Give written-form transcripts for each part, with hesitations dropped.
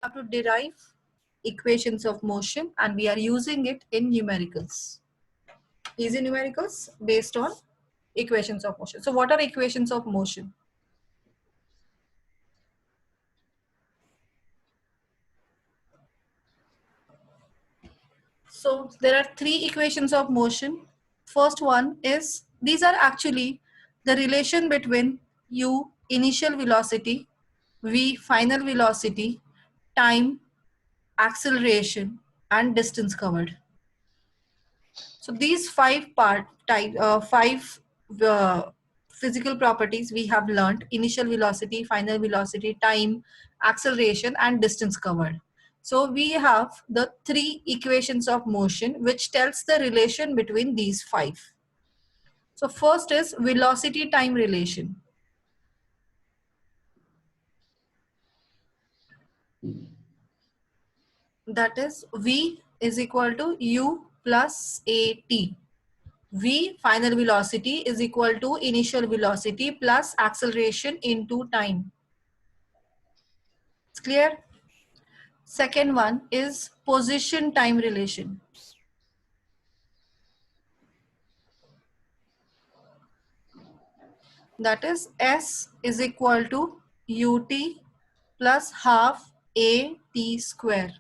have to derive equations of motion, and we are using it in numericals. Easy numericals based on equations of motion. So what are equations of motion? So there are three equations of motion. First one is, these are actually the relation between u initial velocity, v final velocity, time, acceleration, and distance covered. So these five physical properties we have learned: initial velocity, final velocity, time, acceleration, and distance covered. So we have the three equations of motion which tells the relation between these five. So first is velocity time relation. That is v is equal to u plus at. V final velocity is equal to initial velocity plus acceleration into time. It's clear? Second one is position time relation. That is S is equal to ut plus half a t square.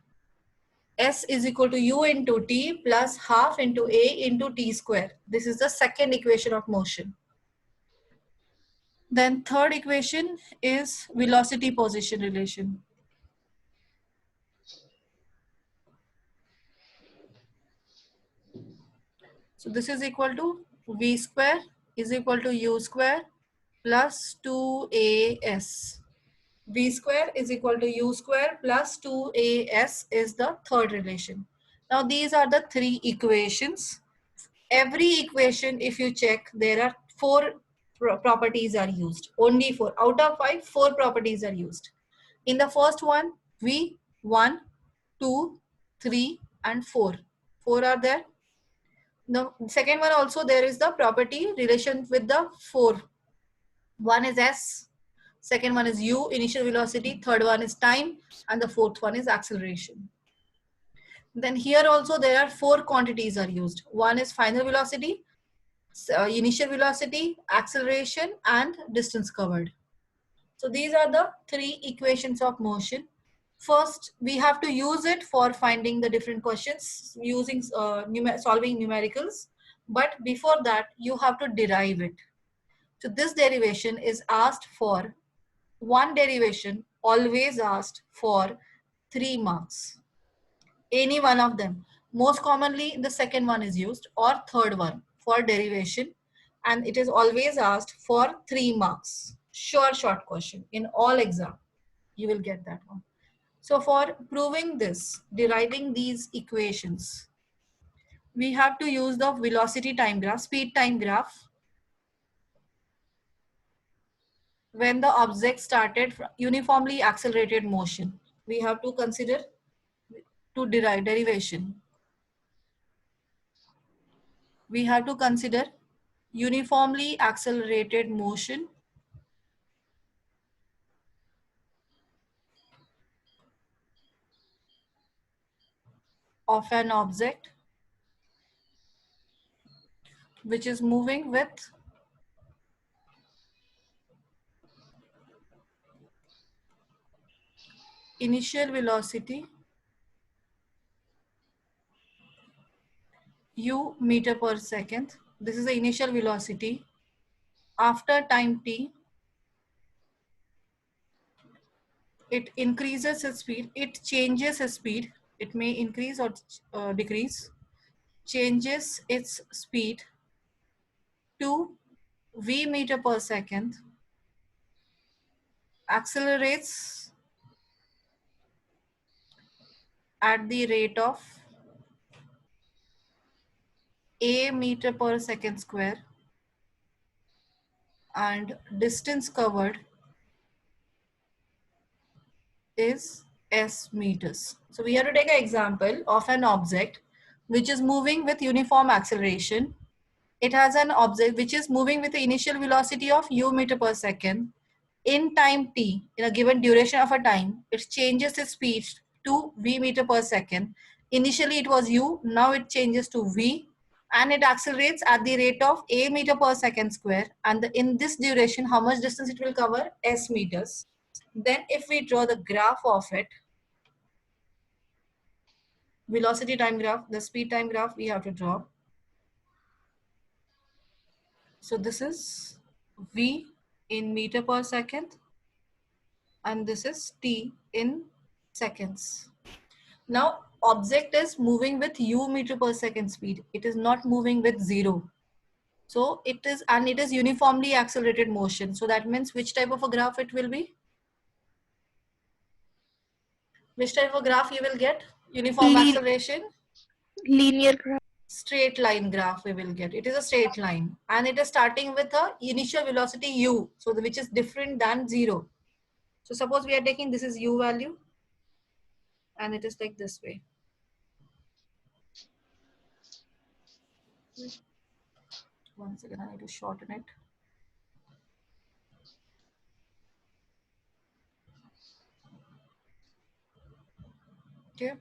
S is equal to u into t plus half into a into t square. This is the second equation of motion. Then third equation is velocity position relation. So this is equal to v square is equal to u square plus 2as. V square is equal to u square plus 2as is the third relation. Now these are the three equations. Every equation, if you check, there are four properties are used. Only four. Out of five, four properties are used. In the first one, V, 1, 2, 3, and 4. 4 are there. The second one also, there is the property relation with the 4. One is S, second one is u, initial velocity, third one is time, and the fourth one is acceleration. Then here also there are four quantities are used. One is final velocity, initial velocity, acceleration, and distance covered. So these are the three equations of motion. First, we have to use it for finding the different questions using solving numericals. But before that, you have to derive it. So this derivation is asked for, one derivation always asked for 3 marks. Any one of them. Most commonly the second one is used, or third one for derivation, and it is always asked for 3 marks. Sure short question in all exam. You will get that one. So for proving this, deriving these equations, we have to use the velocity time graph, speed time graph, when the object started uniformly accelerated motion. We have to consider to derive derivation. We have to consider uniformly accelerated motion of an object which is moving with initial velocity u meter per second. This is the initial velocity. After time t, it increases its speed. It changes its speed. It may increase or decrease. Changes its speed to v meter per second. Accelerates at the rate of a meter per second square, and distance covered is s meters. So we have to take an example of an object which is moving with uniform acceleration. It has an object which is moving with the initial velocity of u meter per second. in time t, in a given duration of a time, it changes its speed to v meter per second. Initially it was u, now it changes to v, and it accelerates at the rate of a meter per second square. And in this duration, how much distance it will cover? S meters. Then if we draw the graph of it, velocity time graph, the speed time graph we have to draw. So this is v in meter per second, and this is t in seconds. Now object is moving with u meter per second speed. It is not moving with 0. So it is, and it is uniformly accelerated motion. So that means which type of a graph it will be? Which type of graph you will get? Uniform acceleration? Linear graph. Straight line graph we will get. It is a straight line, and it is starting with a initial velocity u, so which is different than 0. So suppose we are taking this is u value, and it is like this way. Once again, I need to shorten it. Okay.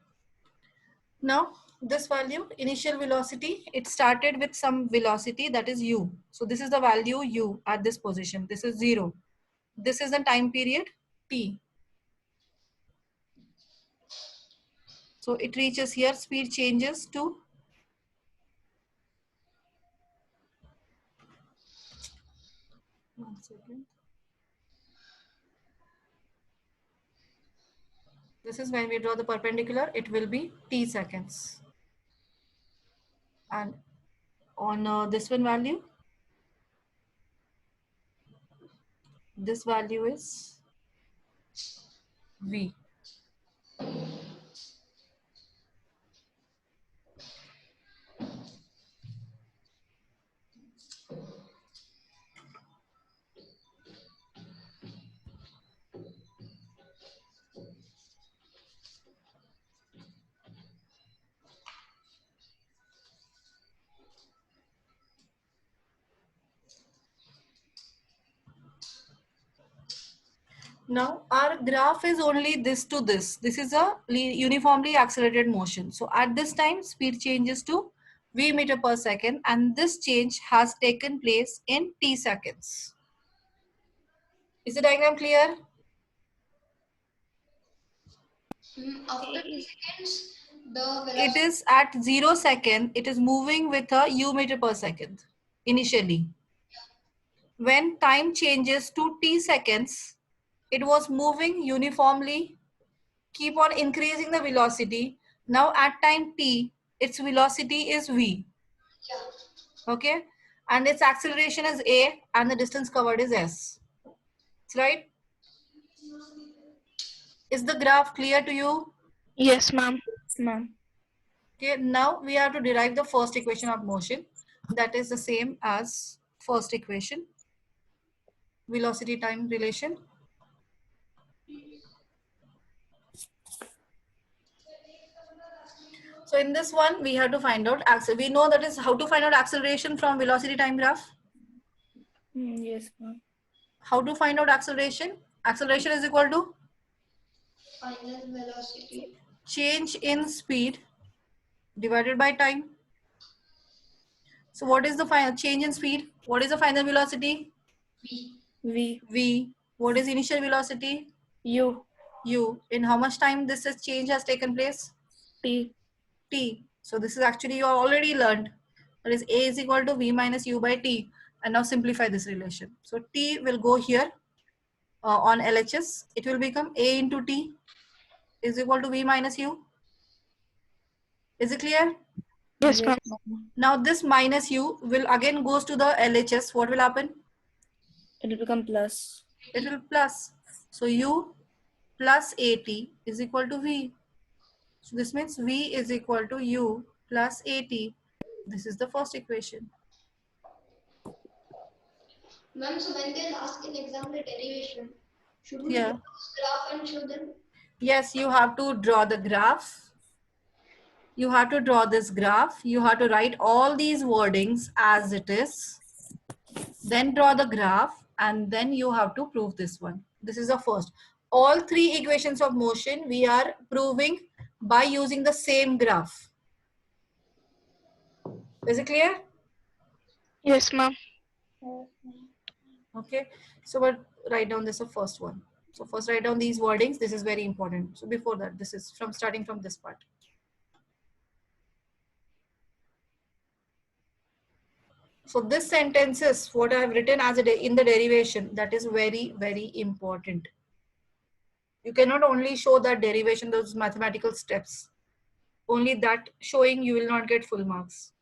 Now this value, initial velocity, it started with some velocity that is u. So this is the value u at this position. This is 0. This is the time period t. So it reaches here, speed changes to, one second. This is when we draw the perpendicular, it will be t seconds. And on this one value, this value is v. Now our graph is only this to this. This is a uniformly accelerated motion. So at this time, speed changes to v meter per second, and this change has taken place in t seconds. Is the diagram clear? After t seconds, the velocity. It is at 0 second, it is moving with a u meter per second initially. When time changes to t seconds, it was moving uniformly, keep on increasing the velocity. Now at time t, its velocity is v. Yeah. Okay, and its acceleration is a, and the distance covered is s. That's right. Is the graph clear to you? Yes, ma'am. Yes, ma'am. Okay, now we have to derive the first equation of motion. That is the same as first equation, velocity time relation. So in this one, we have to find out, we know that is how to find out acceleration from velocity time graph. Yes, ma'am. How to find out acceleration? Acceleration is equal to Final velocity. change in speed divided by time. So what is the final change in speed? What is the final velocity? V. V. V. What is initial velocity? U. U. In how much time this change has taken place? T. T. So this is actually you already learned. That is A is equal to V minus U by T. And now simplify this relation. So T will go here on LHS. It will become A into T is equal to V minus U. Is it clear? Yes, Yes. ma'am. Now this minus U will again goes to the LHS. What will happen? It will become plus. It will plus. So U plus AT is equal to V. So this means V is equal to U plus AT. This is the first equation. Ma'am, so when they'll ask in exam the derivation, should we Yeah. draw this graph and show them? Yes, you have to draw the graph. You have to draw this graph. You have to write all these wordings as it is. Then draw the graph and then you have to prove this one. This is the first. All three equations of motion we are proving by using the same graph. Is it clear? Yes, ma'am. Okay, so but write down this the first one. So first write down these wordings. This is very important. So before that, this is from starting from this part. So this sentence is what I have written as in the derivation. That is very, very important. You cannot only show that derivation, those mathematical steps. Only that showing you will not get full marks.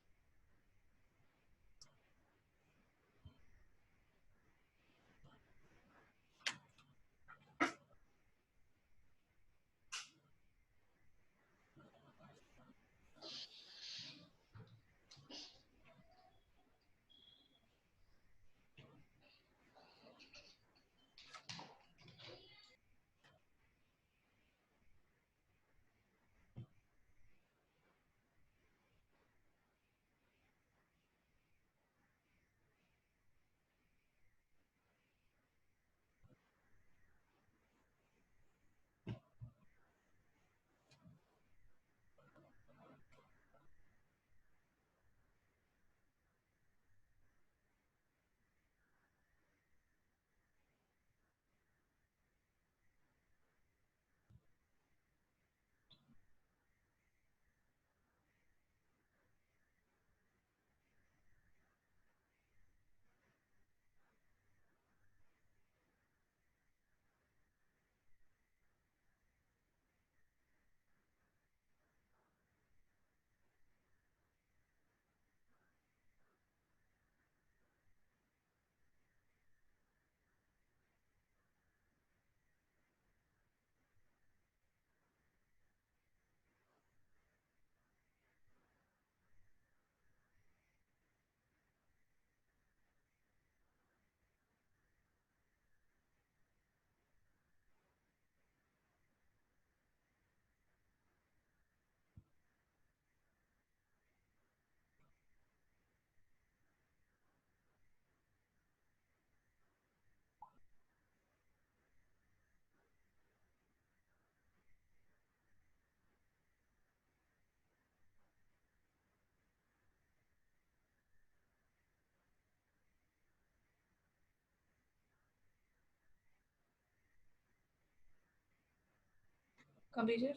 Completed?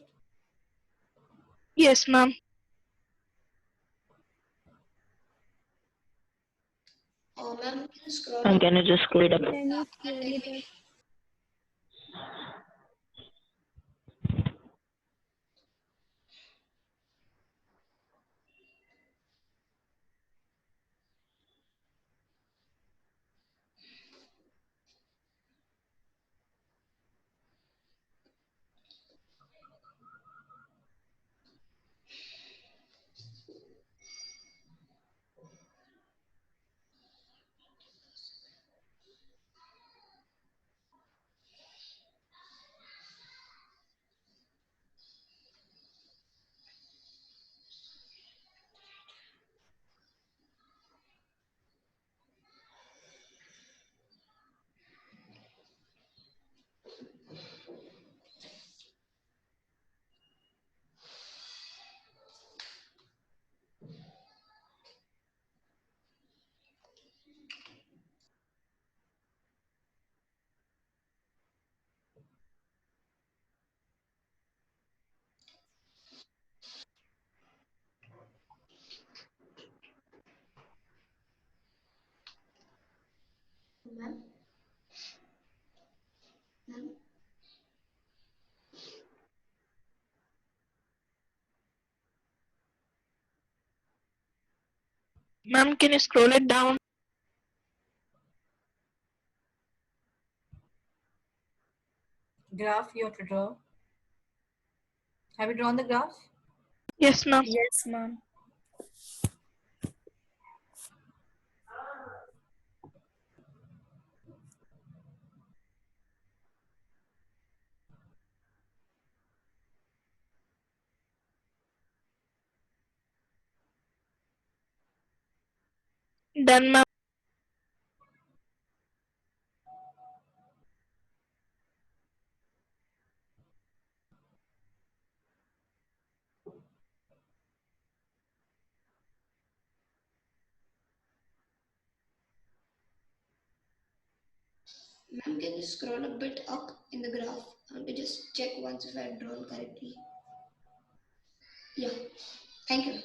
Yes, ma'am. Ma'am, can you scroll And up? can you just scroll it up? Can you scroll it up? Ma'am? Ma'am? Ma'am, can you scroll it down? Graph you have to draw. Have you drawn the graph? Yes, ma'am. Yes, ma'am. Done, ma'am. Ma'am, can you scroll a bit up in the graph and to just check once if I've drawn correctly? Yeah, thank you.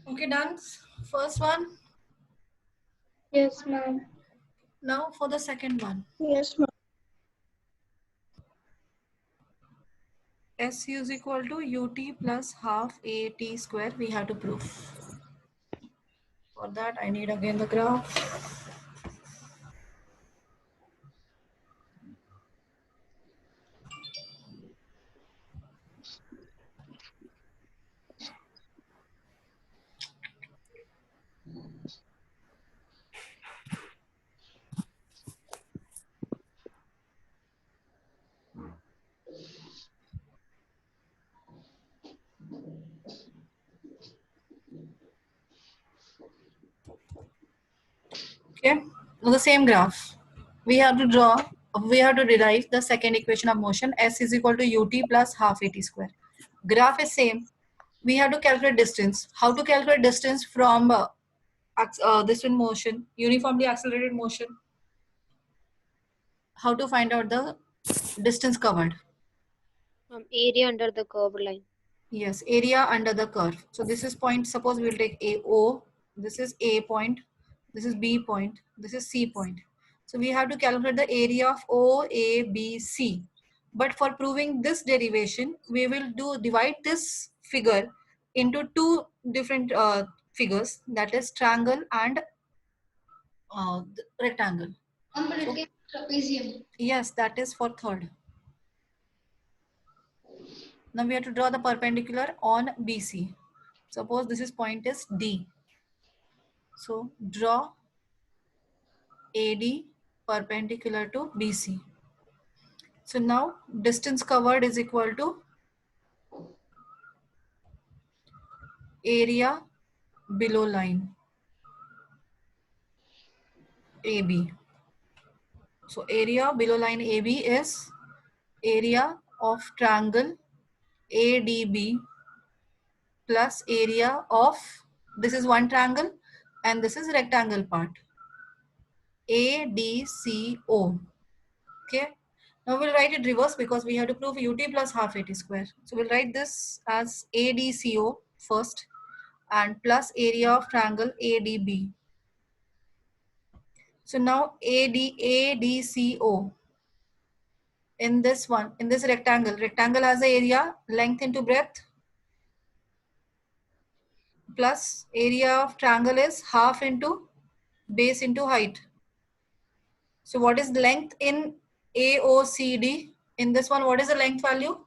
Okay, done. First one. Yes, ma'am. Now for the second one. Yes, ma'am. SU is equal to UT plus half AT square. We have to prove. For that, I need again the graph. Okay, now the same graph. We have to derive the second equation of motion. S is equal to UT plus half AT square. Graph is same. We have to calculate distance. How to calculate distance from this in motion, uniformly accelerated motion? How to find out the distance covered? Area under the curved line. Yes, area under the curve. So this is point, suppose we'll take AO, this is A point, this is B point, this is C point. So we have to calculate the area of OABC. But for proving this derivation, we will divide this figure into two different figures, that is triangle and rectangle. But it So, gets trapezium. yes, that is for third. Now we have to draw the perpendicular on BC. Suppose this is point is D. So draw AD perpendicular to BC. So now distance covered is equal to area below line AB. So area below line AB is area of triangle ADB plus area of, this is one triangle and this is rectangle part, ADCO. Okay. Now we'll write it reverse because we have to prove UT plus half AT square. So we'll write this as ADCO first and plus area of triangle ADB. So now ADCO in this one, in this rectangle has the area length into breadth plus area of triangle is half into base into height. So what is length in AOCD? In this one, what is the length value?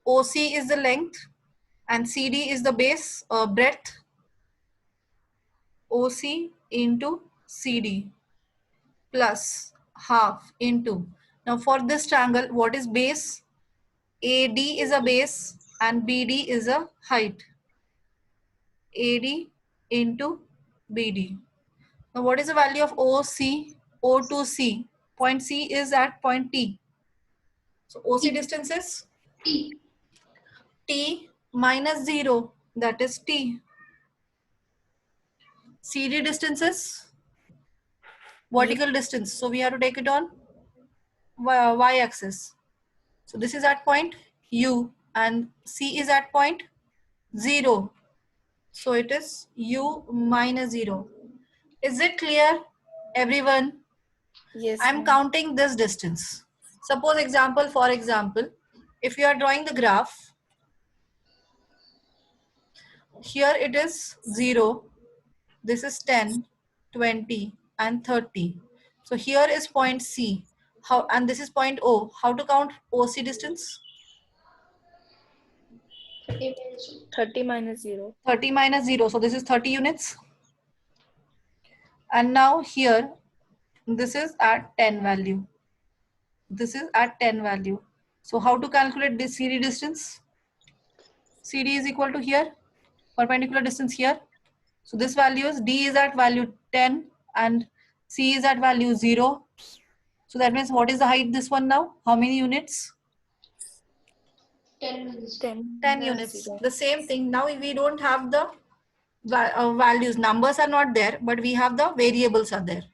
OC is the length and CD is the base breadth. OC into CD plus half into. Now for this triangle, what is base? AD is a base and BD is a height. AD into BD. Now what is the value of OC? O to C. Point C is at point T. So OC distance is T. T minus 0, that is T. CD distance is vertical distance. So we have to take it on y axis. So this is at point U and C is at point 0. So it is U minus 0. Is it clear, everyone? Yes, I'm counting this distance. Suppose for example, if you are drawing the graph, here it is 0, this is 10, 20 and 30. So here is point C. How, and this is point O. How to count OC distance? 30 minus 0. 30 minus 0. So this is 30 units. And now here This is at 10 value. This is at 10 value. So how to calculate this CD distance? CD is equal to here, perpendicular distance here. So this value is D is at value 10 and C is at value 0. So that means what is the height this one now? How many units? 10 minutes. 10 units. The same thing. Now we don't have the values. Numbers are not there, but we have the variables are there.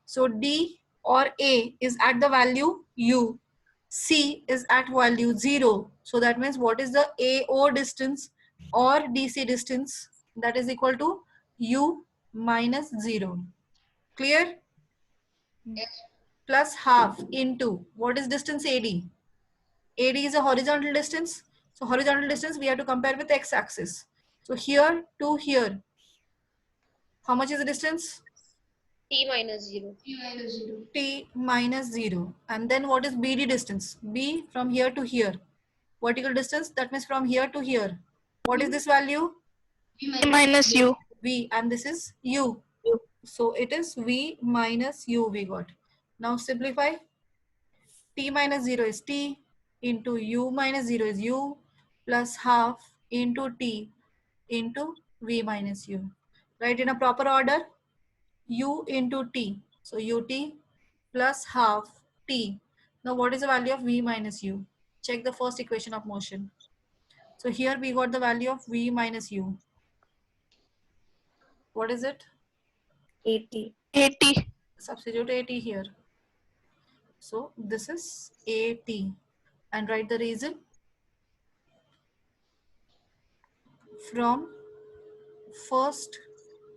So D or A is at the value U. C is at value 0. So that means what is the AO distance or DC distance? That is equal to U minus 0. Clear? Yes. Plus half into what is distance AD? AD is a horizontal distance. So horizontal distance we have to compare with x-axis. So here to here, how much is the distance? T minus 0. T minus 0. T minus 0. And then what is BD distance? B from here to here. Vertical distance, that means from here to here. What is this value? V Minus U. V, and this is U. So it is V minus U we got. Now simplify. T minus 0 is T into U minus 0 is U plus half into T into V minus U. Right, in a proper order, U into T. So UT plus half T. Now what is the value of V minus U? Check the first equation of motion. So here we got the value of V minus U. What is it? 80. Substitute AT here. So this is AT. And write the reason. From first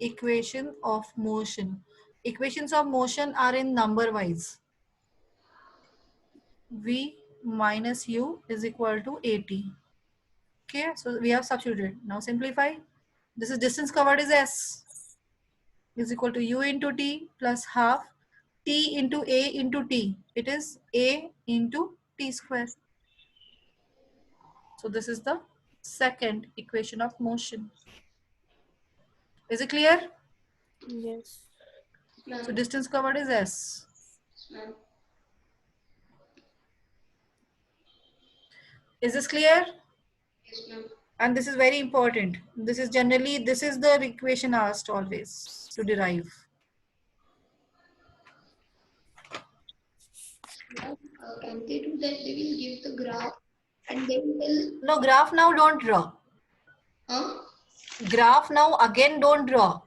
equation of motion. Equations of motion are in number wise. V minus U is equal to AT. Okay, so we have substituted. Now simplify. This is distance covered is S is equal to U into T plus half T into A into T. It is A into T square. So this is the second equation of motion. Is it clear? Yes. Ma'am. So distance covered is S. Ma'am. Is this clear? Yes, ma'am. And this is very important. This is generally, this is the equation asked always to derive. Ma'am, can they do that? They will give the graph and they will. No, graph now don't draw. Huh? Graph now again don't draw.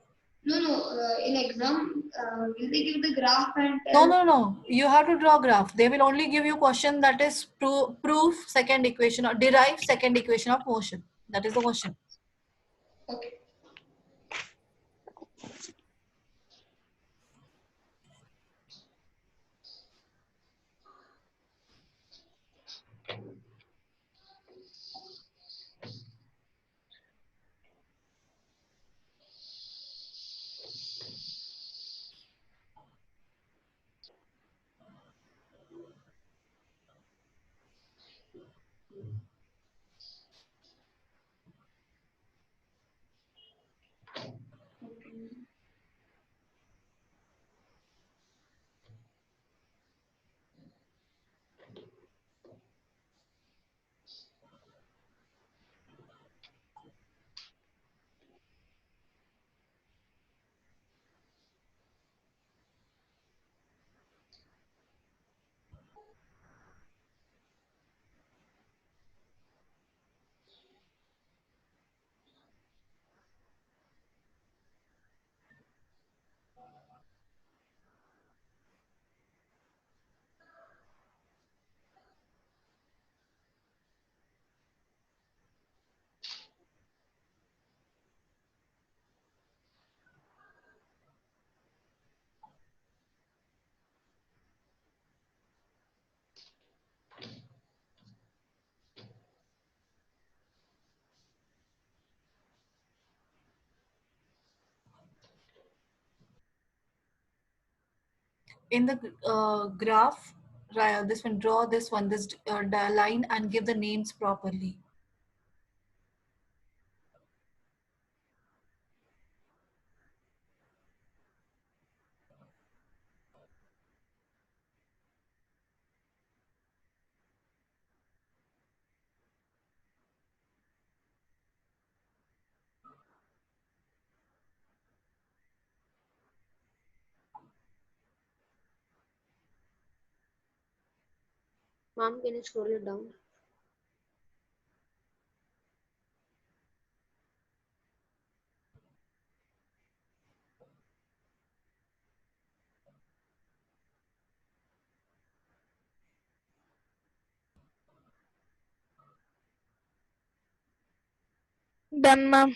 No. In exam, will they give the graph and No. You have to draw graph. They will only give you question that is proof second equation or derive second equation of motion. That is the question. Okay. In the graph, this one, draw this one, this line and give the names properly. Mom, can you scroll it down? Done, ma'am.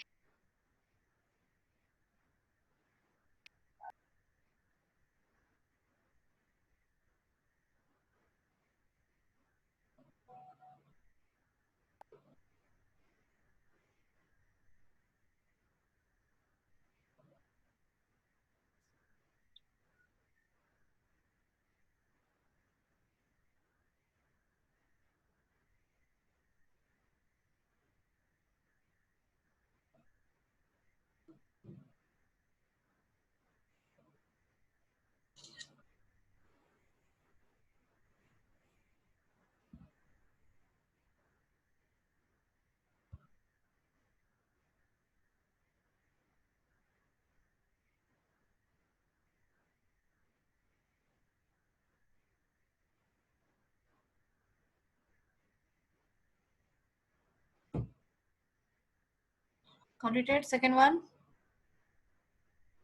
Completed. Second one.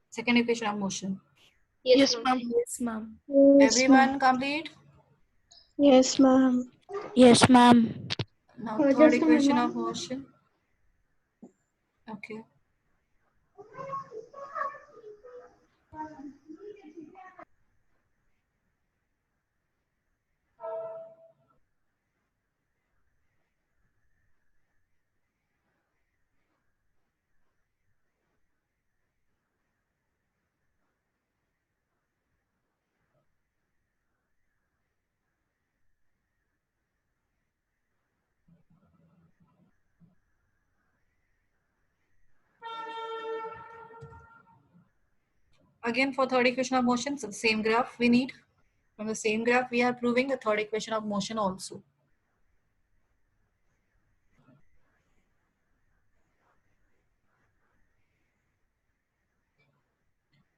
Second equation of motion. Yes, ma'am. Yes, ma'am. Everyone complete. Yes, ma'am. Yes, ma'am. Now Oh, third just a equation minute. of motion. Okay. Again, for third equation of motion, so the same graph we need. From the same graph, we are proving the third equation of motion also.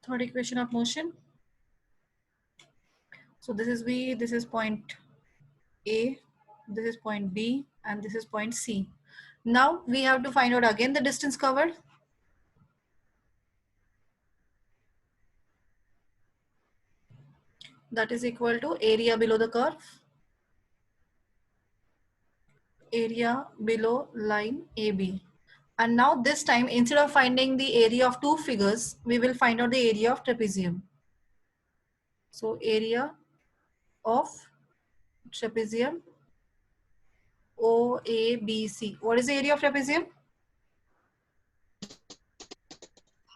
Third equation of motion. So this is V, this is point A, this is point B, and this is point C. Now we have to find out again the distance covered. That is equal to area below the curve. Area below line AB. And now this time, instead of finding the area of two figures, we will find out the area of trapezium. So area of trapezium OABC. What is the area of trapezium?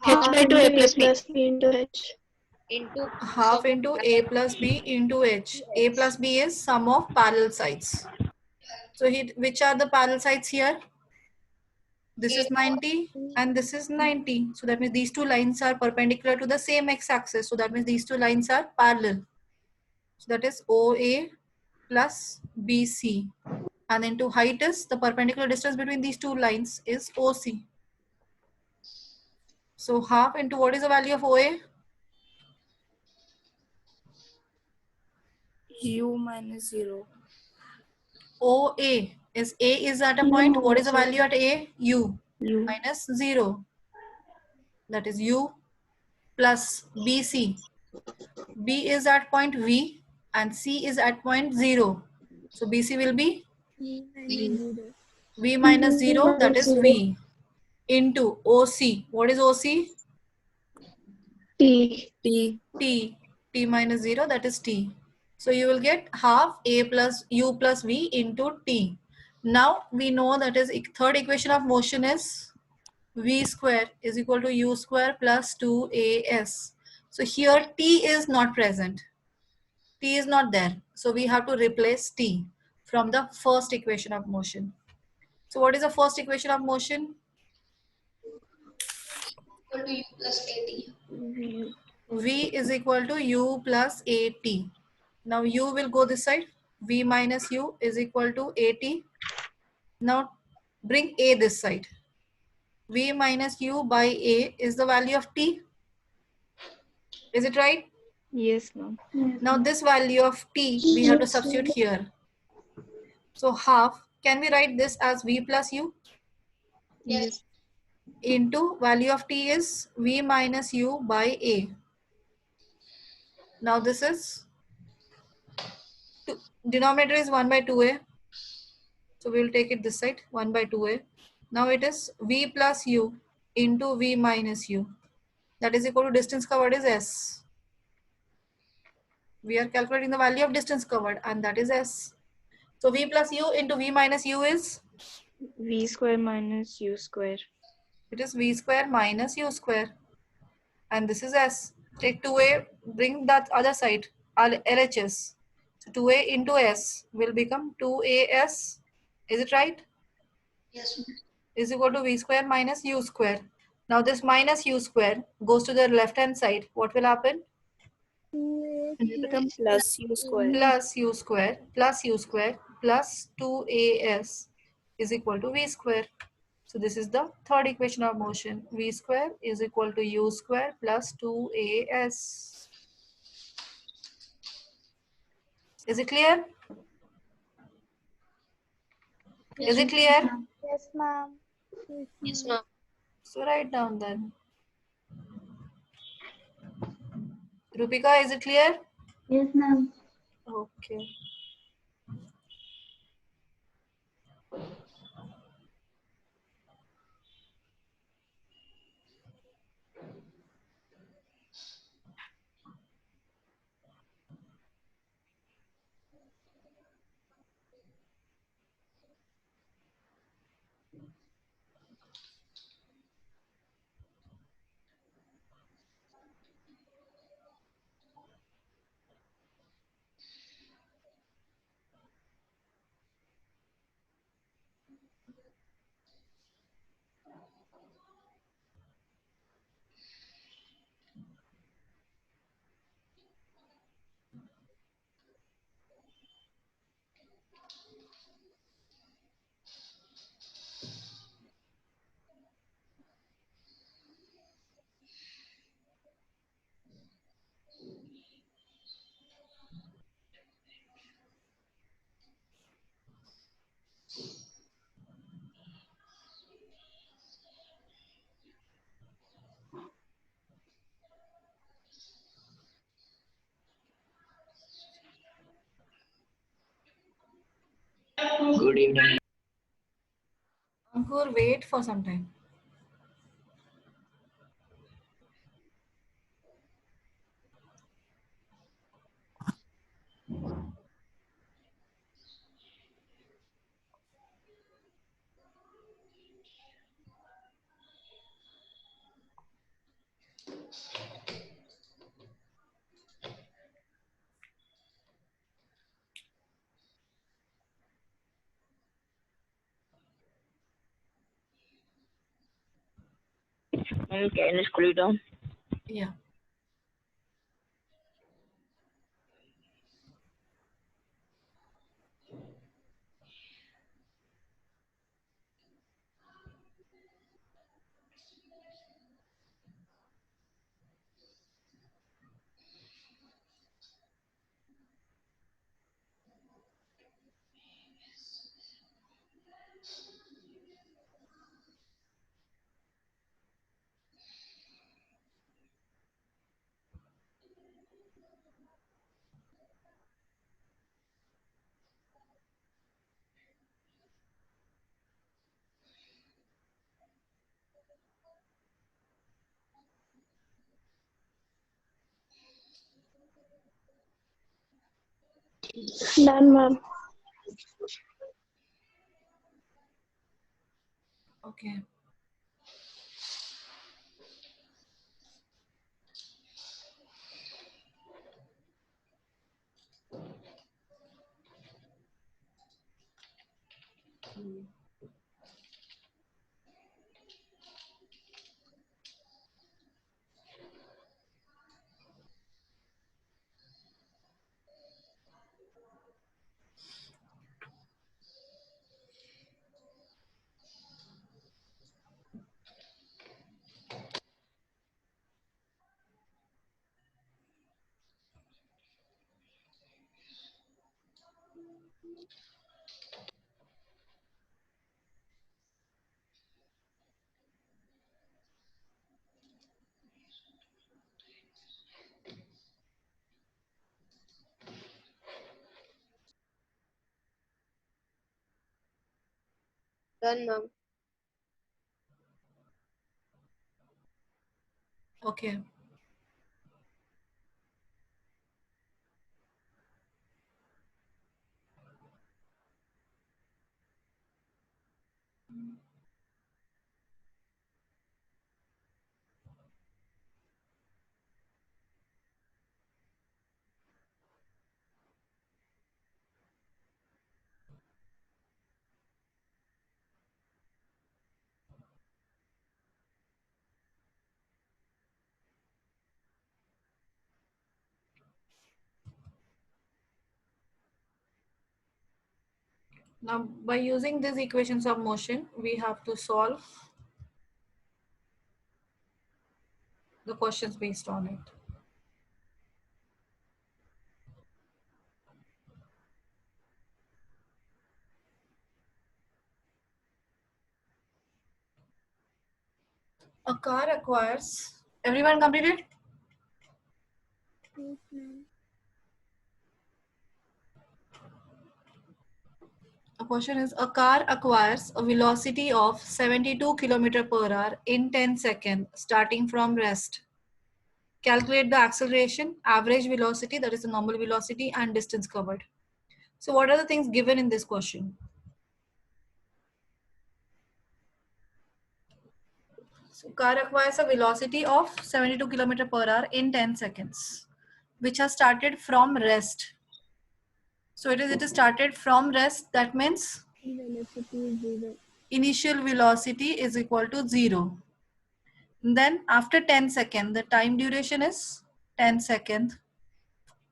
H by 2 A plus B. into H. Into Half into A plus B into H. A plus B is sum of parallel sides. So which are the parallel sides here? This is 90 and this is 90. So that means these two lines are perpendicular to the same x-axis. So that means these two lines are parallel. So that is OA plus BC. And into height is the perpendicular distance between these two lines is OC. So half into what is the value of OA? U minus 0. OA is A is at a point. What is the value at A? U U. minus 0. That is U plus BC. B is at point V and C is at point 0. So BC will be V minus 0, that is V, into OC. What is OC? T. T. T. T minus 0, that is T. So you will get half A plus U plus V into T. Now we know that is third equation of motion is V square is equal to U square plus 2AS. So here T is not present. T is not there. So we have to replace T from the first equation of motion. So what is the first equation of motion? Equal to U plus AT. V is equal to U plus AT. Now U will go this side. V minus U is equal to AT. Now bring A this side. V minus U by A is the value of T. Is it right? Yes, ma'am. Now this value of T we have to substitute here. So half, can we write this as v plus u? Yes. Into value of t is v minus u by a. Now this is, denominator is 1 by 2a. So we will take it this side, 1 by 2a. Now it is v plus u into v minus u. That is equal to distance covered is s. We are calculating the value of distance covered and that is s. So v plus u into v minus u is, V square minus U square. it is v square minus u square. And this is s. Take 2a, bring that other side, LHS. So 2a into s will become 2as. Is it right? Yes. Is equal to v square minus u square. Now this minus u square goes to the left hand side. What will happen? It will become plus U square. Plus u square plus u square plus 2as is equal to v square. So this is the third equation of motion. V square is equal to u square plus 2as. Is it clear? Is it clear? Yes, ma'am. Yes, ma'am. So write down then. Rupika, is it clear? Yes, ma'am. Okay. Good evening. Ankur, wait for some time. Can you scroll it down? Yeah. Done, ma'am. Okay. Done, ma'am. Okay. Now, by using these equations of motion, we have to solve the questions based on it. A car acquires. Everyone completed? Yes, ma'am. The question is, a car acquires a velocity of 72 km per hour in 10 seconds starting from rest. Calculate the acceleration, average velocity, that is the normal velocity, and distance covered. So what are the things given in this question? So car acquires a velocity of 72 km per hour in 10 seconds, which has started from rest. So it is started from rest. That means Velocity is 0. initial velocity is equal to 0. Then after 10 seconds, the time duration is 10 seconds.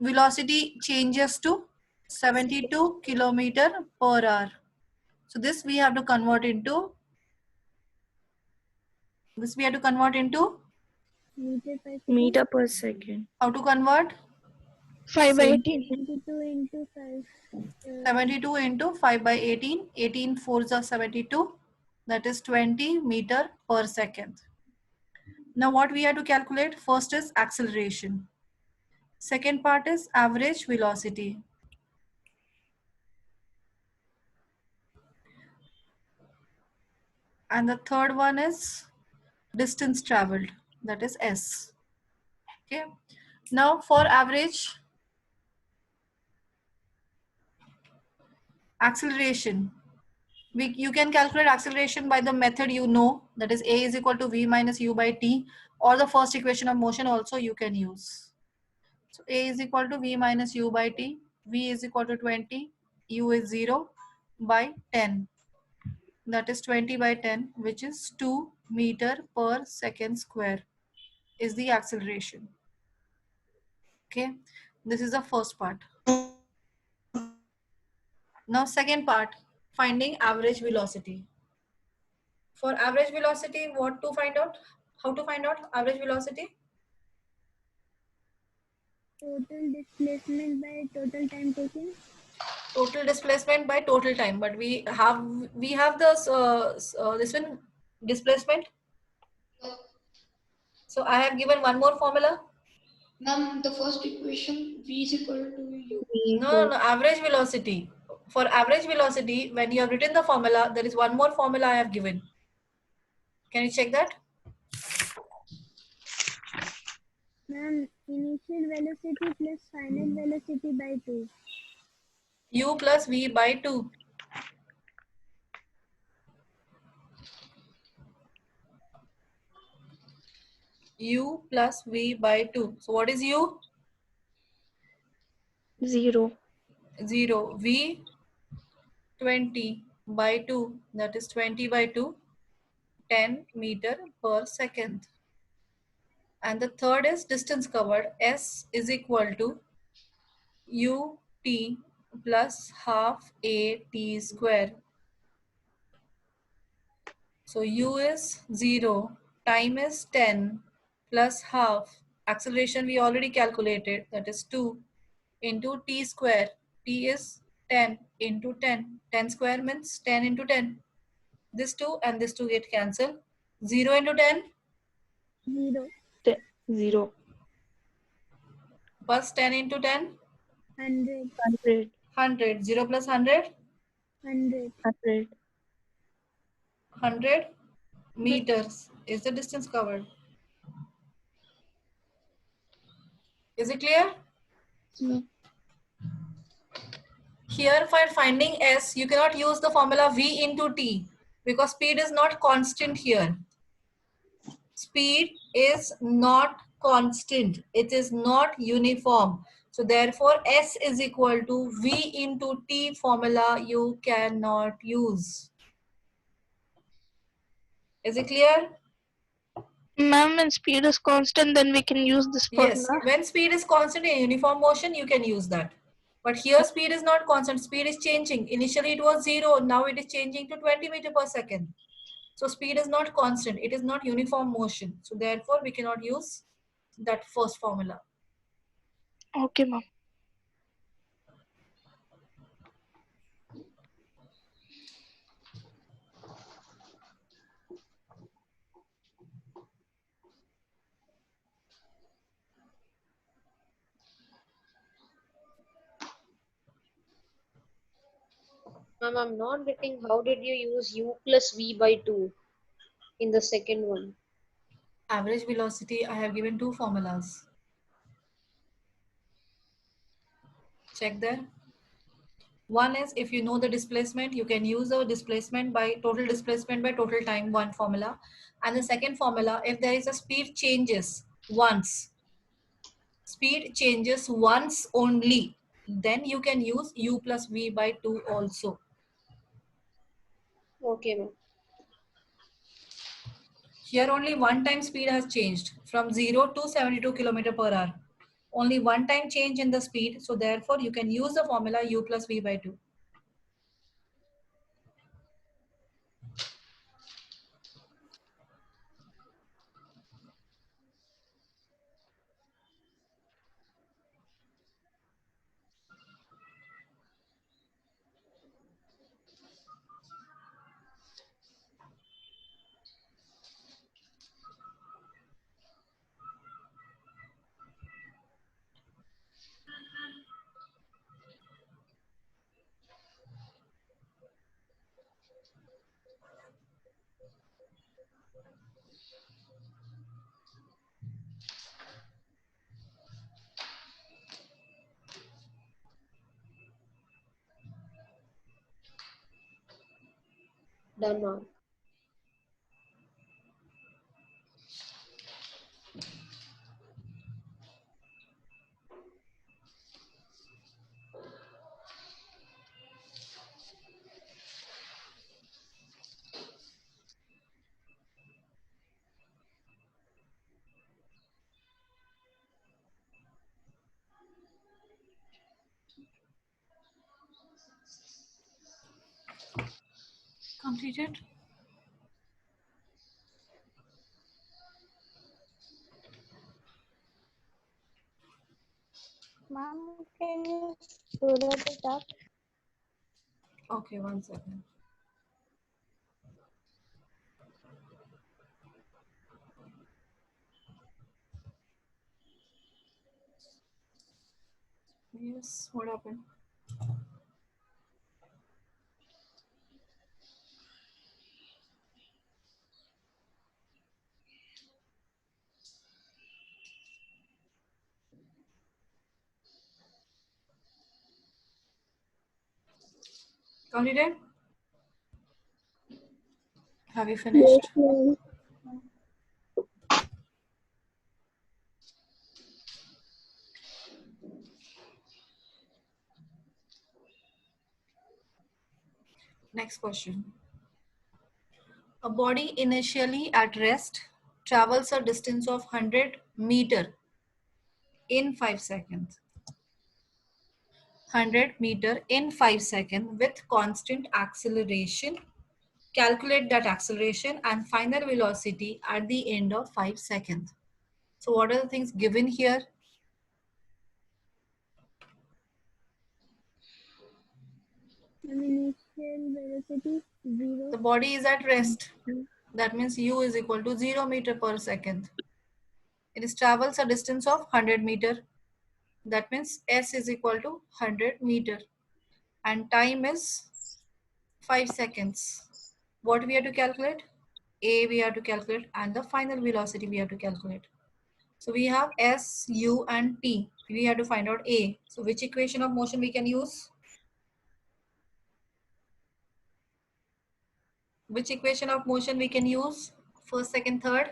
Velocity changes to 72 kilometer per hour. So this we have to convert into Meter per second. how to convert? 5 by 18. 72 into 5. 72 into 5 by 18. 18 fours are 72. That is 20 meter per second. Now what we have to calculate? First is acceleration. Second part is average velocity. And the third one is distance traveled, that is S. Okay. Now for average acceleration, you can calculate acceleration by the method you know, that is A is equal to V minus U by T, or the first equation of motion also you can use. So A is equal to V minus U by T, V is equal to 20, U is 0 by 10. That is 20 by 10, which is 2 meter per second square is the acceleration. Okay, this is the first part. Now second part, finding average velocity. For average velocity, what to find out? How to find out average velocity? Total displacement by total time taken. Total displacement by total time. But we have this this one displacement. So I have given one more formula. Ma'am, the first equation V is equal to U. No, average velocity. For average velocity, when you have written the formula, there is one more formula I have given. Can you check that? Ma'am, initial velocity plus final velocity by 2. U plus V by 2. U plus V by 2. So what is U? 0. 0. V 20 by 2. That is 20 by 2. 10 meter per second. And the third is distance covered. S is equal to UT plus half AT square. So U is 0. Time is 10 plus half. Acceleration we already calculated. That is 2 into T square. T is 10 into 10. 10 square means 10 into 10. This 2 and this 2 get cancelled. 0 into 10 0. 0. plus 10 into 10 100. 100. 0 plus 100 100. 100. 100 meters is the distance covered. Is it clear? No. Here for finding S, you cannot use the formula V into T because speed is not constant here. Speed is not constant. It is not uniform. So therefore S is equal to V into T formula you cannot use. Is it clear? Ma'am, when speed is constant, then we can use this Yes. formula. When speed is constant in uniform motion, you can use that. But here speed is not constant. Speed is changing. Initially it was 0. Now it is changing to 20 meters per second. So speed is not constant. It is not uniform motion. So therefore we cannot use that first formula. Okay, ma'am. Ma'am, I'm not getting how did you use u plus v by 2 in the second one? Average velocity, I have given two formulas. Check there. One is if you know the displacement, you can use the displacement by total time, one formula. And the second formula, if there is a speed changes once only, then you can use u plus v by 2 also. Okay, ma'am. Here only one time speed has changed from 0 to 72 km per hour. Only one time change in the speed. So therefore you can use the formula u plus v by 2. Done, ma'am. Completed? Ma'am, can you load it up? Okay, 1 second. Yes, what happened? Completed? Have you finished? Yes, ma'am. Next question. A body initially at rest travels a distance of 100 meter in 5 seconds. 100 meter in 5 seconds with constant acceleration. Calculate that acceleration and final velocity at the end of 5 seconds. So what are the things given here? Initial velocity 0. The body is at rest. That means u is equal to 0 meter per second. It is travels a distance of 100 meter. That means s is equal to 100 meter. And time is 5 seconds. What we have to calculate? A we have to calculate, and the final velocity we have to calculate. So we have S, U, and T. We have to find out A. So which equation of motion we can use? Which equation of motion we can use? First, second, third.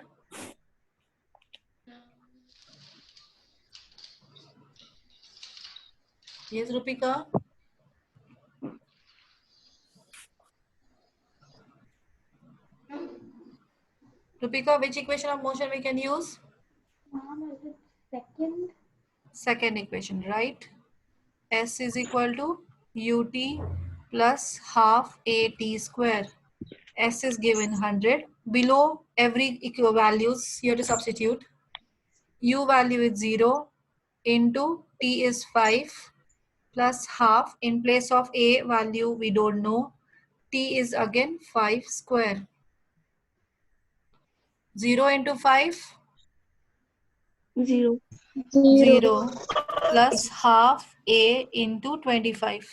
Yes, Rupika. Rupika, which equation of motion we can use? Second. Second equation, right? S is equal to ut plus half at square. S is given 100. Below every values you have to substitute. U value is 0 into t is 5 plus half. In place of a value we don't know. T is again 5 square. 0 into 5? 0. 0 plus half a into 25.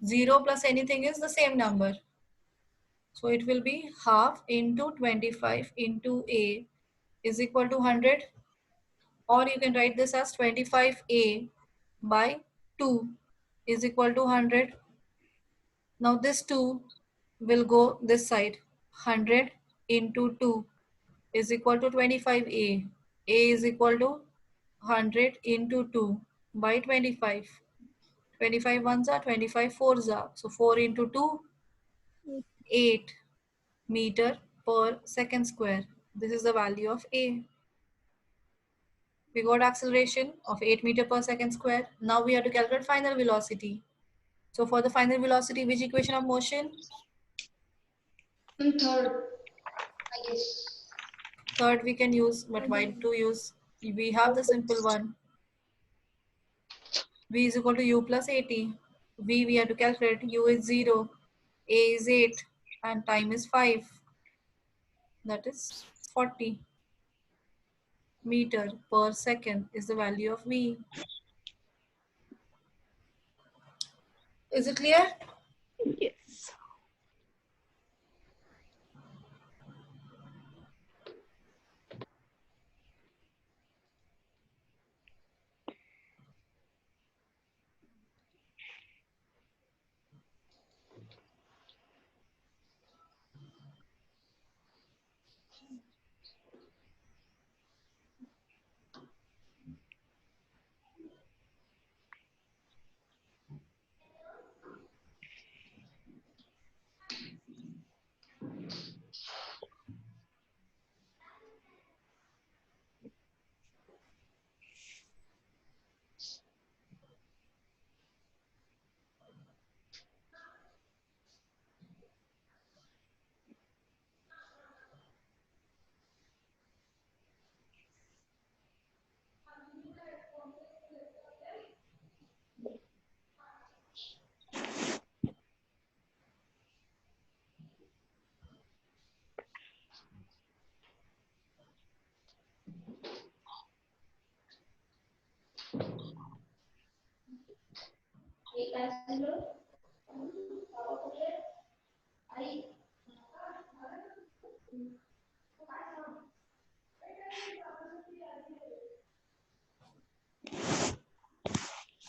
0 plus anything is the same number. So it will be half into 25 into a is equal to 100. Or you can write this as 25a by 2 is equal to 100. Now this 2 will go this side. 100 into 2 is equal to 25a. A is equal to 100 into 2 by 25. 25 ones are 25 fours are. So 4 into 2, 8 meter per second square. This is the value of A. We got acceleration of 8 meter per second square. Now we have to calculate final velocity. So for the final velocity, which equation of motion? Third, I guess. Third we can use, but why to use? We have the simple one. V is equal to U plus AT. V we have to calculate. U is 0. A is 8. And time is 5. That is 40 meter per second is the value of V. Is it clear? Yes.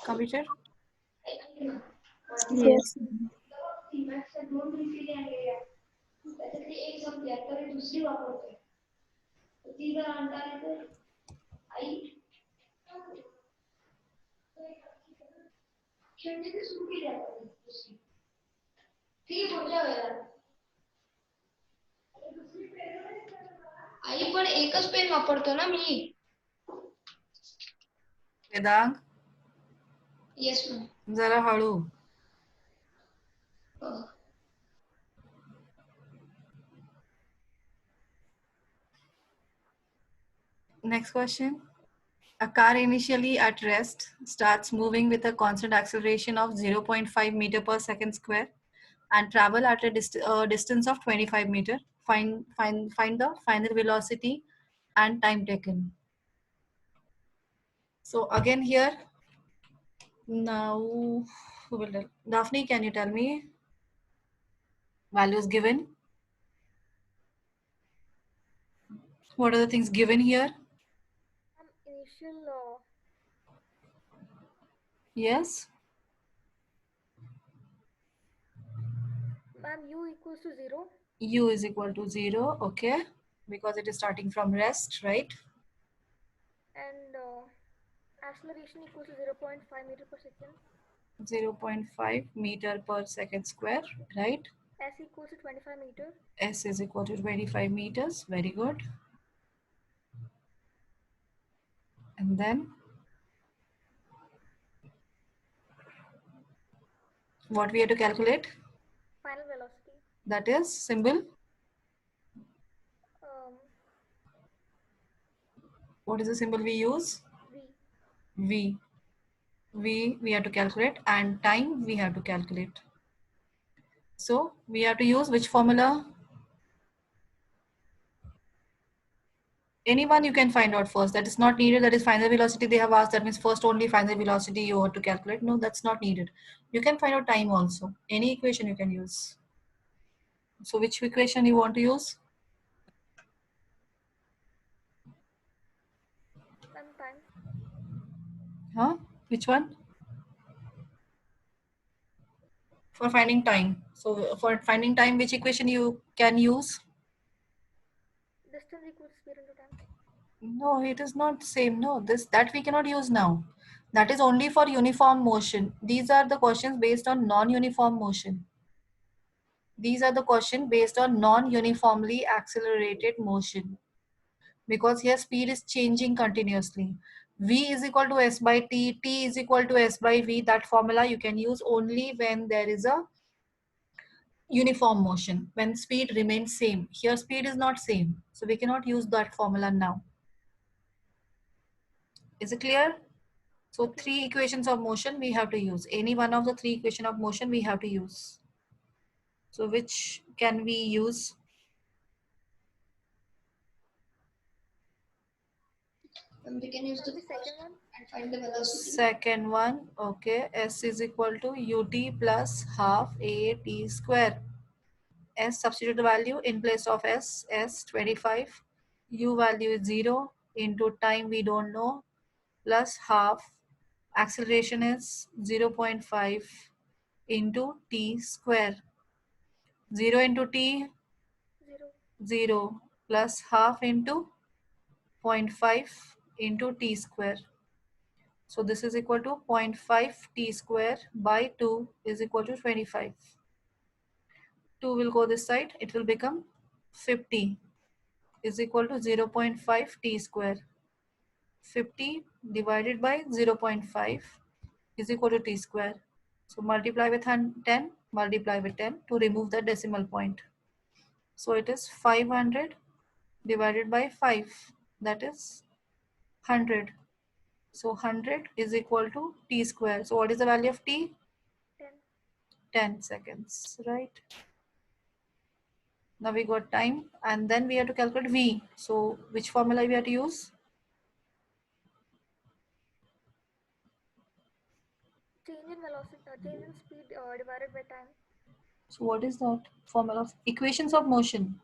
Computer? Yes. त्याच्यातली एक संपली आता मी दुसरी वापरते तर ती जर आणता आली तर आई खेळणी ती सुरू केली आपण दुसरी ती पुढच्या वेळेला आई पण एकच पेन वापरतो ना मी वेदांग येस मॅम जरा हळू. Next question. A car initially at rest starts moving with a constant acceleration of 0.5 meter per second square and travel at a distance of 25 meter. Find the final velocity and time taken. So again here, now who will tell? Daphne, can you tell me values given? What are the things given here? Initial Yes. u equals to 0 U is equal to 0. Okay. Because it is starting from rest, right? and acceleration equals to 0.5 meter per second. 0.5 meter per second square, right? S equals to 25 meter. S is equal to 25 meters. Very good. And then what we have to calculate? Final velocity That is symbol. um, What is the symbol we use? v. V. We have to calculate, and time we have to calculate. So we have to use which formula? Anyone you can find out first. That is not needed. That is final velocity they have asked. That means first only final velocity you have to calculate. No, that's not needed. You can find out time also. Any equation you can use. So which equation you want to use? Time. Huh? Which one? For finding time. So for finding time, which equation you can use? Distance equals speed into time. No, it is not same. No, this that we cannot use now. That is only for uniform motion. These are the questions based on non-uniform motion. These are the questions based on non-uniformly accelerated motion. Because here speed is changing continuously. V is equal to S by T, T is equal to S by V. That formula you can use only when there is a uniform motion, when speed remains same. Here speed is not same. So we cannot use that formula now. Is it clear? So three equations of motion we have to use. Any one of the three equation of motion we have to use. So which can we use? And we can use the The second one. and find the velocity. Second one, okay. S is equal to ut plus half a t square. S, substitute the value in place of S 25. U value is 0 into time we don't know plus half. Acceleration is 0.5 into t square. 0 into t, 0. 0 plus half into 0.5 into t square. So this is equal to 0.5 t square by 2 is equal to 25. 2 will go this side. It will become 50 is equal to 0.5 t square. 50 divided by 0.5 is equal to t square. So multiply with 10, multiply with 10 to remove the decimal point. So it is 500 divided by 5, that is 100. So 100 is equal to t square. So what is the value of t? 10. 10 seconds, right? Now we got time, and then we have to calculate v. So which formula we have to use? Change in velocity, change in speed divided by time. So what is that formula of equations of motion?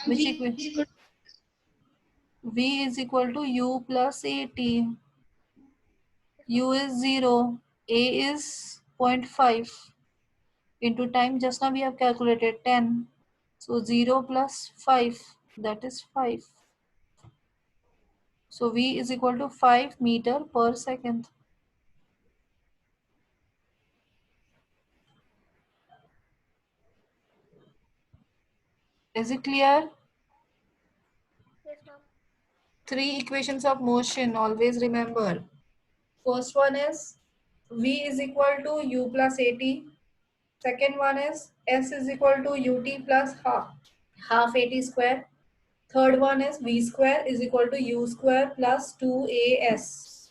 Which V equation? is equal V is equal to u plus at. U is 0, a is zero point 0.5 into time. Just now we have calculated 10. So 0 plus 5, that is 5. So V is equal to 5 meter per second. Is it clear? Yes, ma'am. Three equations of motion, always remember. First one is V is equal to U plus AT. Second one is S is equal to UT plus half AT square. Third one is V square is equal to U square plus 2AS.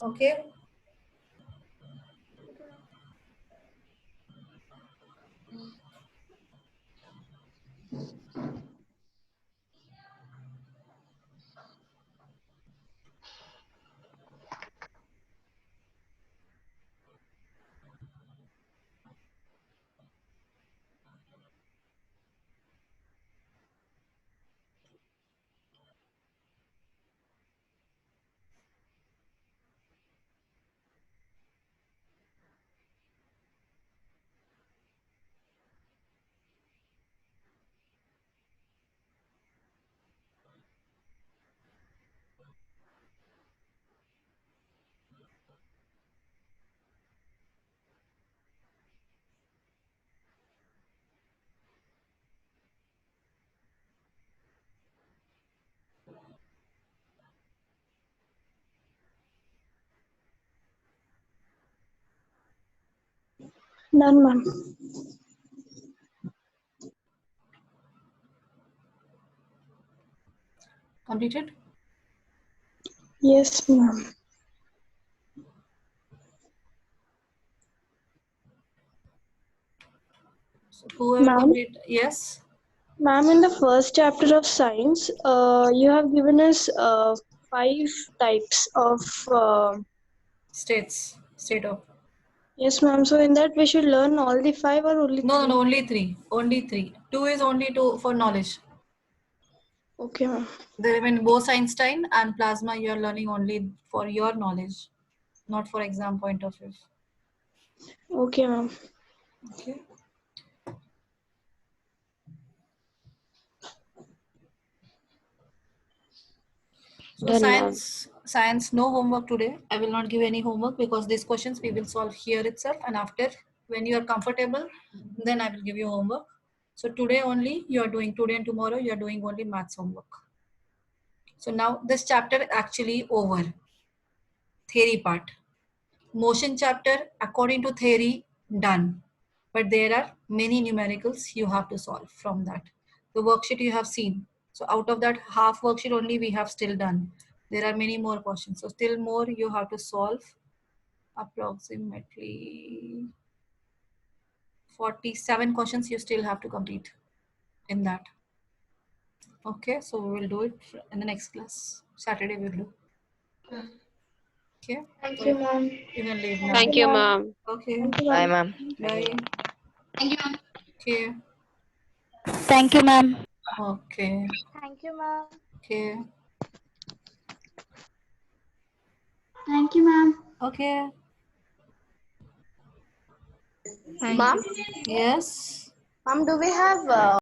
Okay. Okay, ma'am. None, ma'am. Completed? Yes, ma'am. So whoever Ma'am? complete, yes. Ma'am, in the first chapter of science, you have given us 5 types of. State of. Yes, ma'am. So in that we should learn all the 5 or only No, 3? no, only three. Only three. Two is only two for knowledge. Okay, ma'am. There in Bose-Einstein and plasma, you are learning only for your knowledge, not for exam point of view. Okay, ma'am. Okay. So Done, ma'am. science, no homework today. I will not give any homework because these questions we will solve here itself. And after, when you are comfortable, then I will give you homework. So today only you are doing, today and tomorrow you are doing only maths homework. So now this chapter actually over. Theory part. Motion chapter, according to theory, done. But there are many numericals you have to solve from that. The worksheet you have seen. So out of that half worksheet only we have still done. There are many more questions. So still more you have to solve. Approximately 47 questions you still have to complete in that. Okay, so we will do it in the next class. Saturday we will do. Okay. Thank you, ma'am. You can leave now. Thank you, ma'am. Okay. Bye, ma'am. Bye. Thank you, ma'am. Okay. Thank you, ma'am. Okay. Thank you, ma'am. Okay. Thank you, ma'am. Okay. Ma'am, Yes. do we have